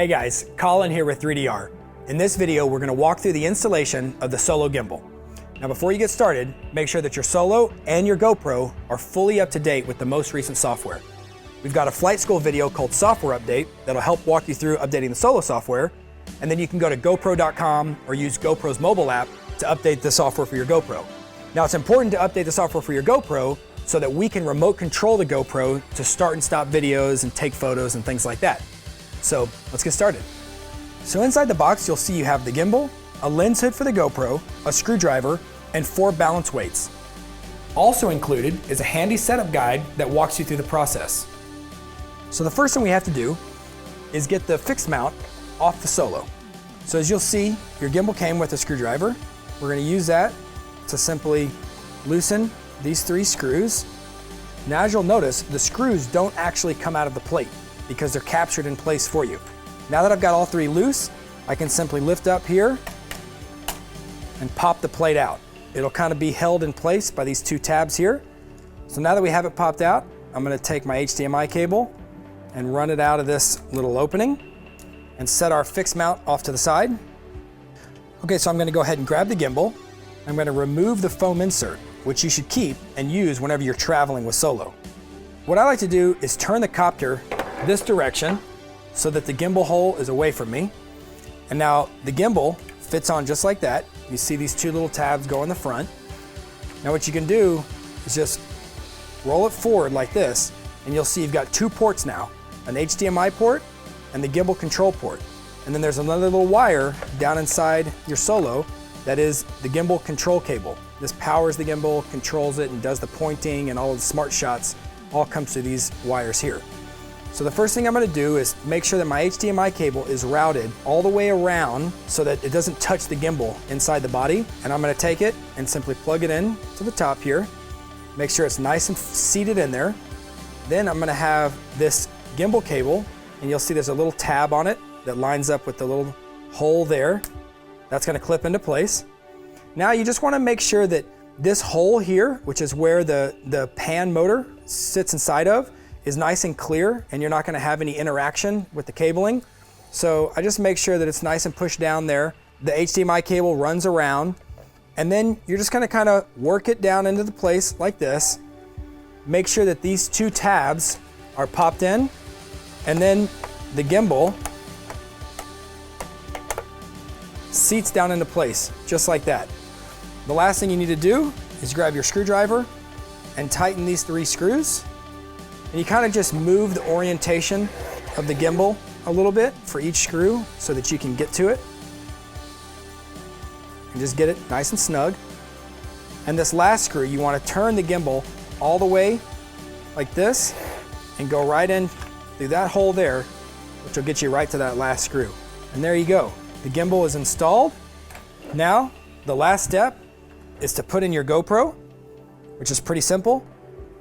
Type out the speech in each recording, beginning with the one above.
Hey guys, Colin here with 3DR. In this video, we're gonna walk through the installation of the Solo gimbal. Now before you get started, make sure that your Solo and your GoPro are fully up to date with the most recent software. We've got a flight school video called Software Update that'll help walk you through updating the Solo software, and then you can go to GoPro.com or use GoPro's mobile app to update the software for your GoPro. Now it's important to update the software for your GoPro so that we can remote control the GoPro to start and stop videos and take photos and things like that. So let's get started. So inside the box, you'll see you have the gimbal, a lens hood for the GoPro, a screwdriver, and 4 balance weights. Also included is a handy setup guide that walks you through the process. So the first thing we have to do is get the fixed mount off the Solo. So as you'll see, your gimbal came with a screwdriver. We're gonna use that to simply loosen these 3 screws. Now as you'll notice, the screws don't actually come out of the plate because they're captured in place for you. Now that I've got all 3 loose, I can simply lift up here and pop the plate out. It'll kind of be held in place by these 2 tabs here. So now that we have it popped out, I'm gonna take my HDMI cable and run it out of this little opening and set our fixed mount off to the side. Okay, so I'm gonna go ahead and grab the gimbal. I'm gonna remove the foam insert, which you should keep and use whenever you're traveling with Solo. What I like to do is turn the copter this direction so that the gimbal hole is away from me. And now the gimbal fits on just like that. You see these 2 little tabs go in the front. Now what you can do is just roll it forward like this, and you'll see you've got 2 ports now, an HDMI port and the gimbal control port. And then there's another little wire down inside your Solo that is the gimbal control cable. This powers the gimbal, controls it, and does the pointing and all of the smart shots all comes through these wires here. So the first thing I'm gonna do is make sure that my HDMI cable is routed all the way around so that it doesn't touch the gimbal inside the body. And I'm gonna take it and simply plug it in to the top here. Make sure it's nice and seated in there. Then I'm gonna have this gimbal cable, and you'll see there's a little tab on it that lines up with the little hole there. That's gonna clip into place. Now you just wanna make sure that this hole here, which is where the pan motor sits inside of, is nice and clear, and you're not gonna have any interaction with the cabling. So I just make sure that it's nice and pushed down there. The HDMI cable runs around, and then you're just gonna kinda work it down into the place like this. Make sure that these 2 tabs are popped in, and then the gimbal seats down into place, just like that. The last thing you need to do is grab your screwdriver and tighten these 3 screws. And you kind of just move the orientation of the gimbal a little bit for each screw so that you can get to it. And just get it nice and snug. And this last screw, you want to turn the gimbal all the way like this and go right in through that hole there, which will get you right to that last screw. And there you go. The gimbal is installed. Now, the last step is to put in your GoPro, which is pretty simple.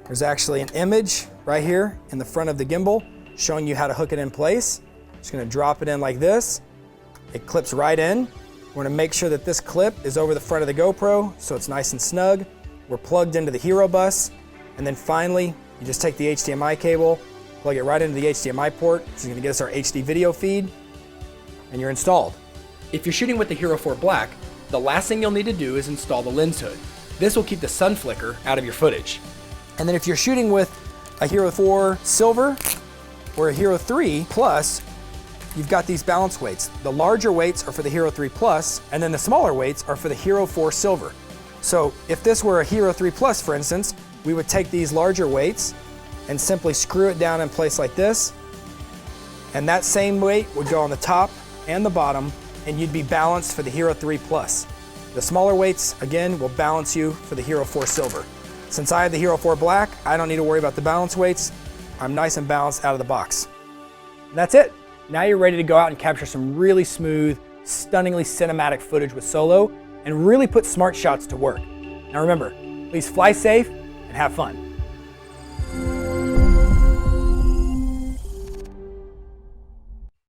There's actually an image right here in the front of the gimbal showing you how to hook it in place. Just gonna drop it in like this. It clips right in. We're gonna make sure that this clip is over the front of the GoPro so it's nice and snug. We're plugged into the Hero bus. And then finally, you just take the HDMI cable, plug it right into the HDMI port, which is gonna get us our HD video feed, and you're installed. If you're shooting with the Hero 4 Black, the last thing you'll need to do is install the lens hood. This will keep the sun flicker out of your footage. And then if you're shooting with a Hero 4 Silver or a Hero 3 Plus, you've got these balance weights. The larger weights are for the Hero 3 Plus, and then the smaller weights are for the Hero 4 Silver. So if this were a Hero 3 Plus, for instance, we would take these larger weights and simply screw it down in place like this. And that same weight would go on the top and the bottom, and you'd be balanced for the Hero 3 Plus. The smaller weights, again, will balance you for the Hero 4 Silver. Since I have the Hero 4 Black, I don't need to worry about the balance weights. I'm nice and balanced out of the box. And that's it. Now you're ready to go out and capture some really smooth, stunningly cinematic footage with Solo and really put smart shots to work. Now remember, please fly safe and have fun.